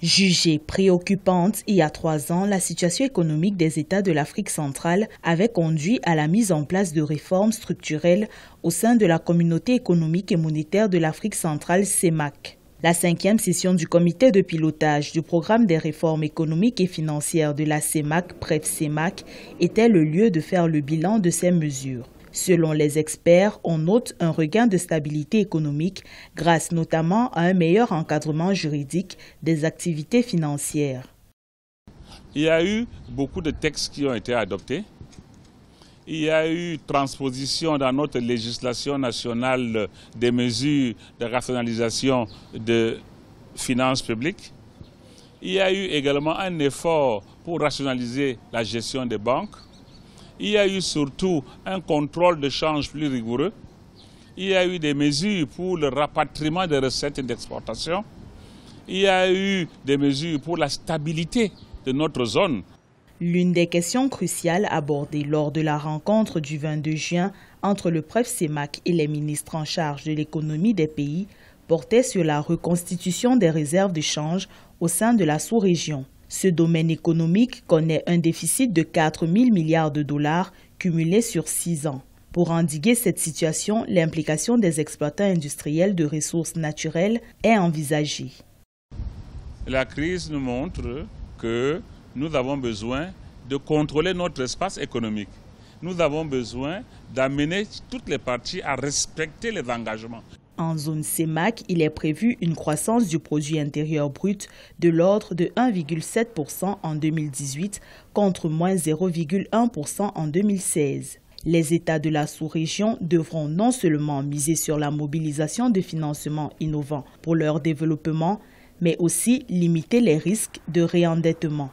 Jugée préoccupante il y a 3 ans, la situation économique des États de l'Afrique centrale avait conduit à la mise en place de réformes structurelles au sein de la Communauté économique et monétaire de l'Afrique centrale, CEMAC. La 5e session du comité de pilotage du programme des réformes économiques et financières de la CEMAC, PREF-CEMAC, était le lieu de faire le bilan de ces mesures. Selon les experts, on note un regain de stabilité économique grâce notamment à un meilleur encadrement juridique des activités financières. Il y a eu beaucoup de textes qui ont été adoptés. Il y a eu transposition dans notre législation nationale des mesures de rationalisation de finances publiques. Il y a eu également un effort pour rationaliser la gestion des banques. Il y a eu surtout un contrôle de change plus rigoureux. Il y a eu des mesures pour le rapatriement des recettes d'exportation. Il y a eu des mesures pour la stabilité de notre zone. L'une des questions cruciales abordées lors de la rencontre du 22 juin entre le PREF-CEMAC et les ministres en charge de l'économie des pays portait sur la reconstitution des réserves de change au sein de la sous-région. Ce domaine économique connaît un déficit de 4 000 milliards de dollars cumulé sur 6 ans. Pour endiguer cette situation, l'implication des exploitants industriels de ressources naturelles est envisagée. La crise nous montre que nous avons besoin de contrôler notre espace économique. Nous avons besoin d'amener toutes les parties à respecter les engagements. En zone CEMAC, il est prévu une croissance du produit intérieur brut de l'ordre de 1,7% en 2018 contre moins 0,1% en 2016. Les États de la sous-région devront non seulement miser sur la mobilisation de financements innovants pour leur développement, mais aussi limiter les risques de réendettement.